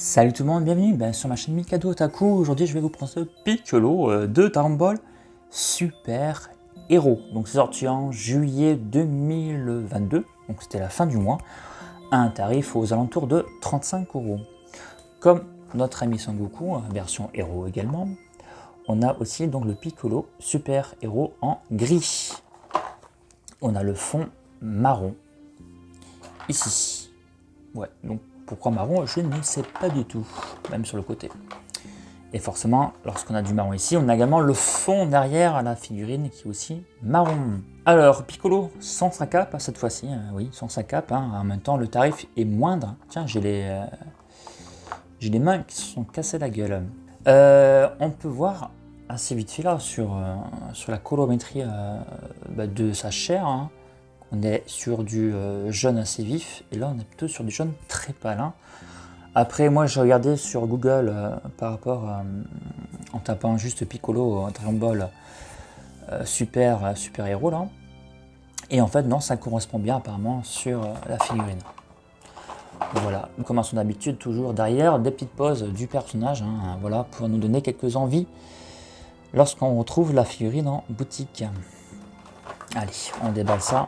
Salut tout le monde, bienvenue sur ma chaîne Mikado Otaku. Aujourd'hui je vais vous présenter Piccolo de Dragon Ball Super Hero. Donc c'est sorti en juillet 2022, donc c'était la fin du mois, à un tarif aux alentours de 35 €. Comme notre ami Son Goku, version Hero également, on a aussi donc le Piccolo Super Hero en gris. On a le fond marron ici. Ouais, donc pourquoi marron, je ne sais pas du tout, même sur le côté. Et forcément, lorsqu'on a du marron ici, on a également le fond derrière à la figurine qui est aussi marron. Alors, Piccolo sans sa cape, cette fois-ci, oui, sans sa cape, en même temps le tarif est moindre. Tiens, j'ai les mains qui se sont cassées la gueule. On peut voir assez vite fait là sur la colorimétrie de sa chair, on est sur du jaune assez vif, et là on est plutôt sur du jaune très pâle. Après, moi j'ai regardé sur Google par rapport en tapant juste Piccolo Dragon Ball Super Hero là, et en fait non, ça correspond bien apparemment sur la figurine. Voilà, comme à son habitude, toujours derrière des petites poses du personnage, voilà, pour nous donner quelques envies lorsqu'on retrouve la figurine en boutique. Allez, on déballe ça.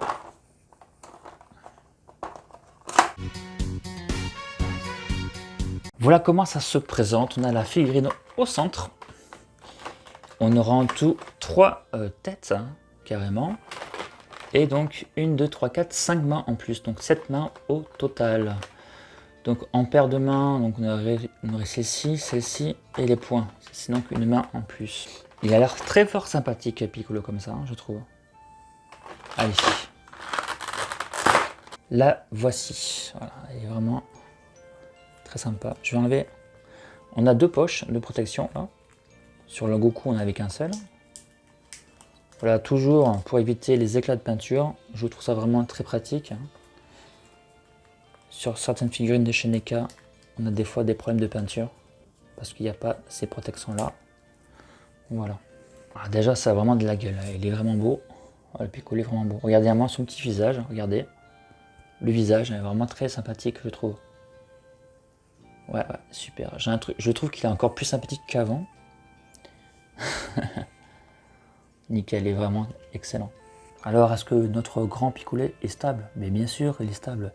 Voilà comment ça se présente. On a la figurine au centre. On aura en tout 3 têtes, carrément. Et donc 1, 2, 3, 4, 5 mains en plus. Donc 7 mains au total. Donc en paire de mains, donc on aurait celle-ci et les poings. C'est donc une main en plus. Il a l'air très fort sympathique Piccolo comme ça, je trouve. Allez. La voici. Voilà, elle est vraiment très sympa. Je vais enlever. On a 2 poches de protection là. Sur le Goku, on n'avait qu'un seul. Voilà, toujours pour éviter les éclats de peinture. Je trouve ça vraiment très pratique. Sur certaines figurines de chez NECA, on a des fois des problèmes de peinture parce qu'il n'y a pas ces protections là. Voilà. Alors déjà, ça a vraiment de la gueule. Il est vraiment beau. Le Piccolo est vraiment beau. Regardez à moi son petit visage. Regardez. Le visage est vraiment très sympathique, je trouve. Ouais, super. J'ai un truc. Je trouve qu'il est encore plus sympathique qu'avant. Nickel, il est vraiment excellent. Alors, est-ce que notre grand Piccolo est stable? Mais bien sûr, il est stable.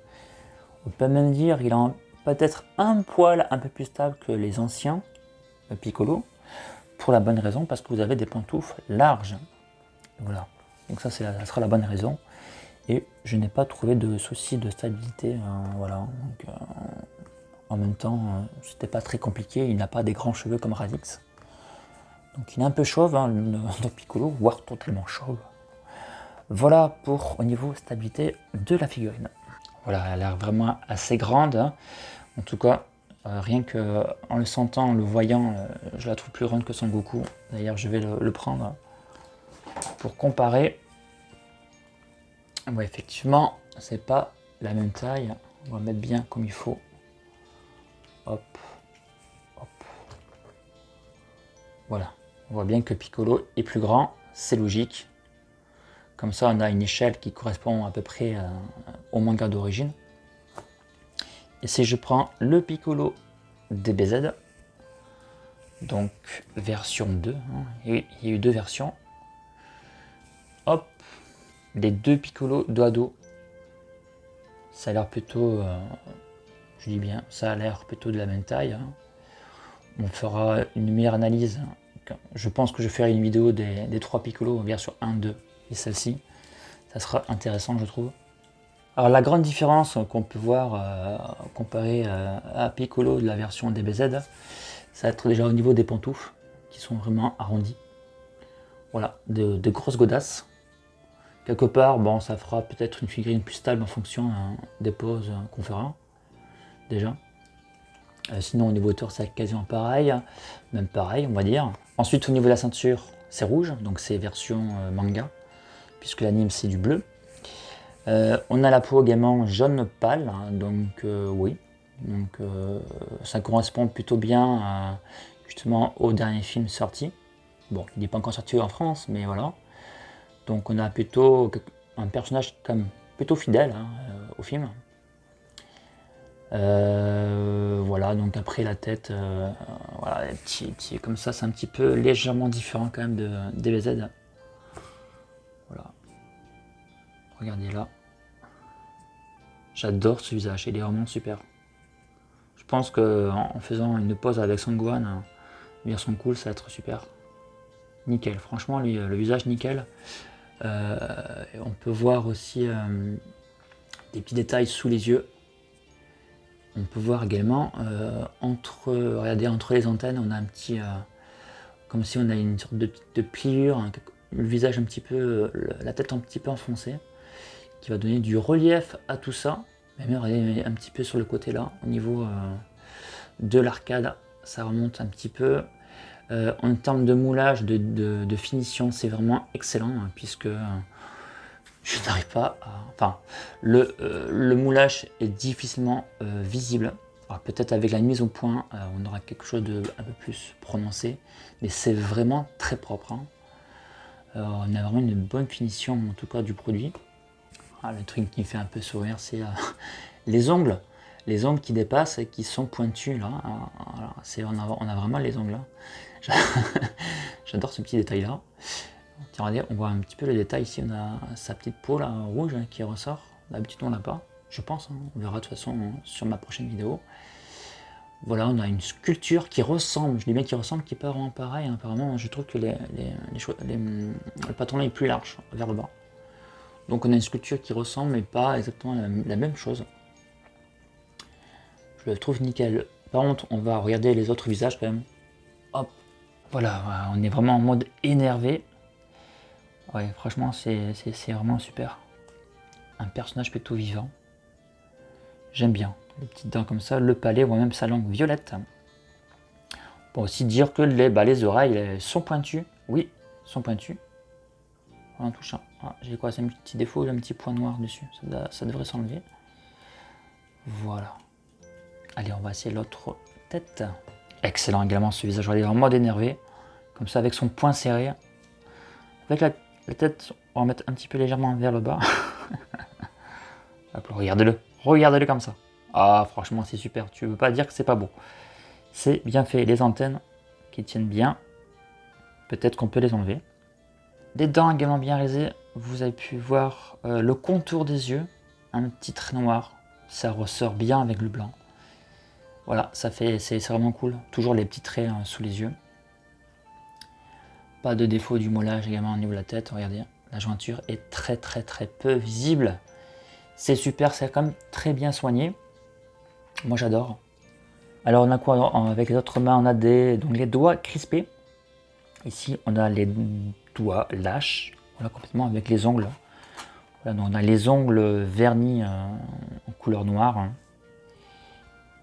On peut même dire qu'il est peut-être un poil un peu plus stable que les anciens Piccolo, pour la bonne raison, parce que vous avez des pantoufles larges. Voilà. Donc ça sera la bonne raison. Et je n'ai pas trouvé de souci de stabilité. Voilà. Donc, en même temps, c'était pas très compliqué. Il n'a pas des grands cheveux comme Raditz. Donc il est un peu chauve, le Piccolo, voire totalement chauve. Voilà pour au niveau stabilité de la figurine. Voilà, elle a l'air vraiment assez grande. En tout cas, rien que en le sentant, en le voyant, je la trouve plus grande que Son Goku. D'ailleurs, je vais le prendre pour comparer. Ouais, effectivement, c'est pas la même taille. On va mettre bien comme il faut. Hop, hop. Voilà. On voit bien que Piccolo est plus grand, c'est logique. Comme ça, on a une échelle qui correspond à peu près au manga d'origine. Et si je prends le Piccolo DBZ, donc version 2, il y a eu 2 versions. Hop, les 2 Piccolo dos à dos, ça a l'air plutôt, je dis bien, ça a l'air plutôt de la même taille. On fera une meilleure analyse. Je pense que je ferai une vidéo des 3 Piccolo version 1, 2 et celle-ci. Ça sera intéressant, je trouve. Alors la grande différence qu'on peut voir comparé à Piccolo de la version DBZ, ça va être déjà au niveau des pantoufles qui sont vraiment arrondies. Voilà, de grosses godasses. Quelque part, bon, ça fera peut-être une figurine plus stable en fonction des poses qu'on fera déjà. Sinon au niveau hauteur c'est quasiment pareil, même pareil on va dire. Ensuite au niveau de la ceinture c'est rouge, donc c'est version manga, puisque l'anime c'est du bleu. On a la peau également jaune pâle, donc oui, donc ça correspond plutôt bien justement au dernier film sorti. Bon, il n'est pas encore sorti en France, mais voilà. Donc on a plutôt un personnage comme plutôt fidèle au film. Voilà, donc après la tête, voilà, comme ça, c'est un petit peu légèrement différent quand même de DBZ. Voilà, regardez là. J'adore ce visage, il est vraiment super. Je pense que en faisant une pause avec Sangwan, version cool, ça va être super. Nickel, franchement, lui, le visage nickel. Et on peut voir aussi des petits détails sous les yeux. On peut voir également regardez, entre les antennes, on a un petit, comme si on a une sorte de pliure, le visage un petit peu, la tête un petit peu enfoncée, qui va donner du relief à tout ça. Même regardez un petit peu sur le côté là, au niveau de l'arcade, ça remonte un petit peu. En termes de moulage, de finition, c'est vraiment excellent, hein, puisque je n'arrive pas à... Enfin, le moulage est difficilement visible. Peut-être avec la mise au point, on aura quelque chose de un peu plus prononcé, mais c'est vraiment très propre. Hein. On a vraiment une bonne finition, en tout cas, du produit. Le truc qui me fait un peu sourire, c'est les ongles. Les ongles qui dépassent et qui sont pointus, là. On a vraiment les ongles, là. J'adore ce petit détail-là. Regardez, on voit un petit peu le détail ici, on a sa petite peau là, rouge qui ressort. D'habitude on l'a pas, je pense, hein. On verra de toute façon sur ma prochaine vidéo. Voilà, on a une sculpture qui ressemble, je dis bien qui ressemble, qui n'est pas vraiment pareil. Hein. Apparemment, je trouve que le patron est plus large vers le bas. Donc on a une sculpture qui ressemble, mais pas exactement la même chose. Je le trouve nickel. Par contre, on va regarder les autres visages quand même. Hop, voilà, on est vraiment en mode énervé. Ouais, franchement, c'est vraiment super. Un personnage plutôt vivant. J'aime bien. Les petites dents comme ça, le palais, voire même sa langue violette. On peut aussi dire que les oreilles sont pointues. Oui, sont pointues. En touchant. J'ai quoi? C'est un petit défaut, un petit point noir dessus. Ça devrait s'enlever. Voilà. Allez, on va essayer l'autre tête. Excellent également ce visage. Il est en mode énervé. Comme ça, avec son poing serré. Avec la tête, on va mettre un petit peu légèrement vers le bas. Regardez-le. Regardez-le comme ça. Ah, franchement, c'est super. Tu veux pas dire que c'est pas beau. C'est bien fait. Les antennes qui tiennent bien. Peut-être qu'on peut les enlever. Des dents également bien réalisées. Vous avez pu voir le contour des yeux. Un petit trait noir. Ça ressort bien avec le blanc. Voilà, c'est vraiment cool. Toujours les petits traits sous les yeux. Pas de défaut du moulage également au niveau de la tête. Regardez, la jointure est très peu visible. C'est super, c'est quand même très bien soigné. Moi j'adore. Alors on a quoi avec les autres mains? On a donc les doigts crispés. Ici on a les doigts lâches. Voilà, complètement avec les ongles. Voilà, donc on a les ongles vernis en couleur noire. Hein,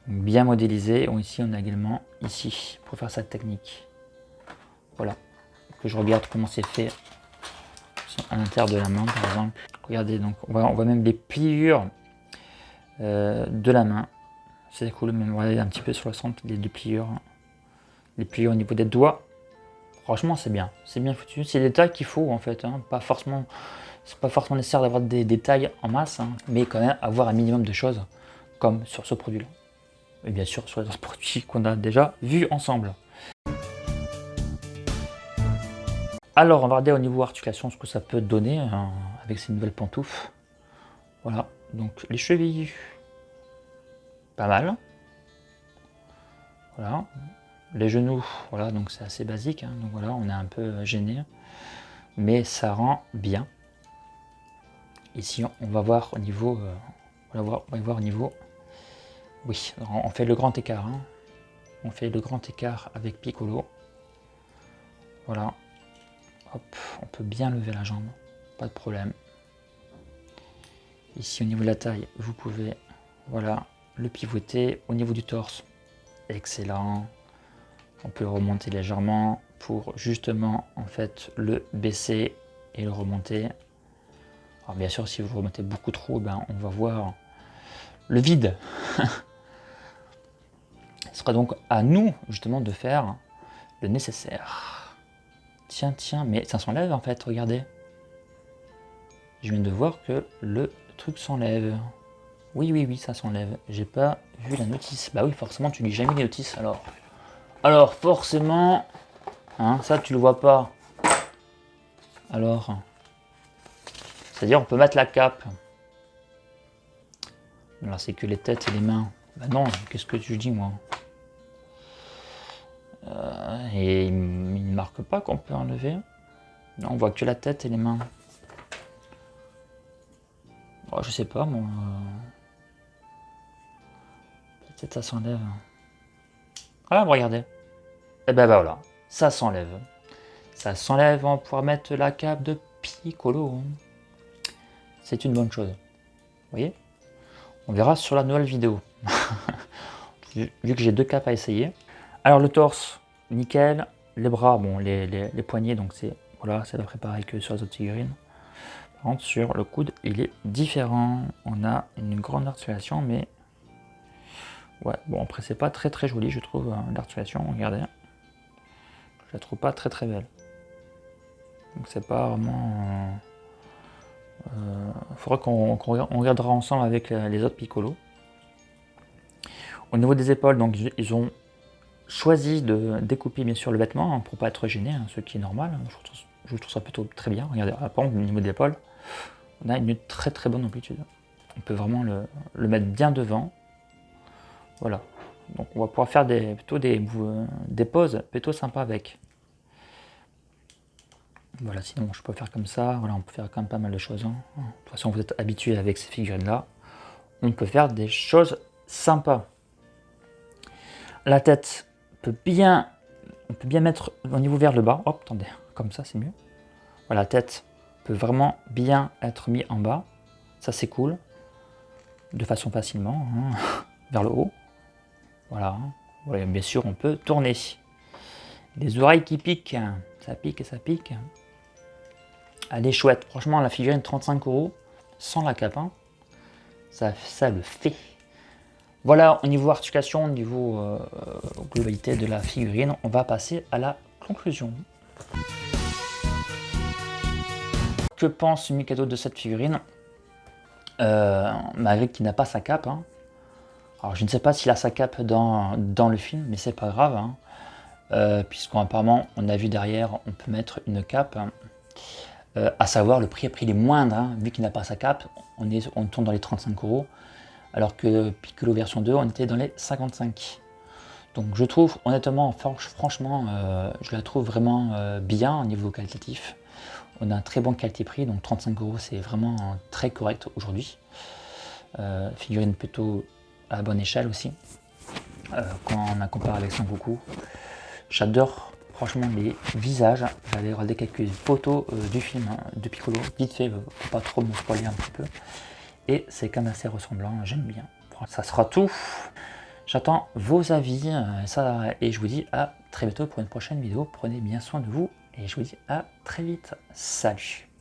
bien modélisés. Ici on a également ici pour faire cette technique. Voilà. Que je regarde comment c'est fait à l'intérieur de la main par exemple. Regardez, donc on voit même les pliures de la main. C'est cool, même regardez un petit peu sur le centre, les deux pliures. Les pliures au niveau des doigts. Franchement, c'est bien foutu. C'est des détails qu'il faut en fait. Hein. C'est pas forcément nécessaire d'avoir des détails en masse, hein, mais quand même avoir un minimum de choses, comme sur ce produit-là. Et bien sûr sur les autres produits qu'on a déjà vus ensemble. Alors, on va regarder au niveau articulation ce que ça peut donner avec ces nouvelles pantoufles. Voilà, donc les chevilles, pas mal. Voilà, les genoux, voilà, donc c'est assez basique. Hein, donc voilà, on est un peu gêné, mais ça rend bien. Ici, on va voir au niveau, on va voir au niveau. Oui, on fait le grand écart. Hein. On fait le grand écart avec Piccolo. Voilà. Hop, on peut bien lever la jambe, pas de problème. Ici au niveau de la taille, vous pouvez voilà, le pivoter. Au niveau du torse, excellent. On peut le remonter légèrement pour justement en fait le baisser et le remonter. Alors bien sûr, si vous le remontez beaucoup trop, ben, on va voir le vide. Ce sera donc à nous justement de faire le nécessaire. Tiens, mais ça s'enlève en fait, regardez. Je viens de voir que le truc s'enlève. Oui, ça s'enlève. J'ai pas vu la notice. Bah oui, forcément, tu lis jamais les notices alors. Alors, forcément, hein, ça tu le vois pas. Alors, c'est-à-dire on peut mettre la cape. Alors c'est que les têtes et les mains. Bah non, qu'est-ce que tu dis moi? Et il ne marque pas qu'on peut enlever. Non, on voit que la tête et les mains. Oh, je sais pas moi. Peut-être ça s'enlève. Ah, regardez. Et ben voilà, ça s'enlève. Ça s'enlève, on va pouvoir mettre la cape de Piccolo. C'est une bonne chose. Vous voyez? On verra sur la nouvelle vidéo. Vu que j'ai 2 capes à essayer. Alors le torse, nickel. Les bras, bon, les poignets, donc c'est voilà, c'est à peu près pareil que sur les autres figurines. Par contre, sur le coude, il est différent. On a une grande articulation, mais ouais, bon, après, c'est pas très joli, je trouve, l'articulation. Regardez, je la trouve pas très belle. Donc, c'est pas vraiment. Il faudra qu'on regardera ensemble avec les autres Piccolo. Au niveau des épaules, donc ils ont choisi de découper bien sûr le vêtement hein, pour pas être gêné, hein, ce qui est normal. Je trouve ça plutôt très bien. Regardez, par exemple, au niveau des épaules, on a une très bonne amplitude. On peut vraiment le mettre bien devant. Voilà. Donc on va pouvoir faire plutôt des poses plutôt sympas avec. Voilà, sinon je peux faire comme ça. Voilà, on peut faire quand même pas mal de choses. Hein. De toute façon, vous êtes habitué avec ces figurines-là. On peut faire des choses sympas. La tête on peut bien mettre au niveau vers le bas. Hop, attendez, comme ça c'est mieux. Voilà, la tête peut vraiment bien être mise en bas. Ça c'est cool. De façon facilement, hein, vers le haut. Voilà. Ouais, bien sûr, on peut tourner. Les oreilles qui piquent, ça pique et ça pique. Elle est chouette. Franchement, la figurine 35 € sans la cape, hein, ça le fait. Voilà, au niveau articulation, au niveau globalité de la figurine, on va passer à la conclusion. Que pense Mikado de cette figurine malgré qu'il n'a pas sa cape. Hein. Alors je ne sais pas s'il a sa cape dans le film, mais c'est pas grave. Hein. Puisqu'apparemment, on a vu derrière, on peut mettre une cape. Hein. À savoir, le prix est moindre. Hein. Vu qu'il n'a pas sa cape, on tourne dans les 35 €. Alors que Piccolo version 2, on était dans les 55. Donc je trouve, honnêtement, franchement, je la trouve vraiment bien au niveau qualitatif. On a un très bon qualité-prix, donc 35 €, c'est vraiment très correct aujourd'hui. Figurine plutôt à bonne échelle aussi, quand on la compare avec Son Goku. J'adore franchement les visages. J'avais regardé quelques photos du film hein, de Piccolo, vite fait, pour pas trop me spoiler un petit peu. Et c'est quand même assez ressemblant, j'aime bien. Ça sera tout. J'attends vos avis et je vous dis à très bientôt pour une prochaine vidéo. Prenez bien soin de vous et je vous dis à très vite. Salut!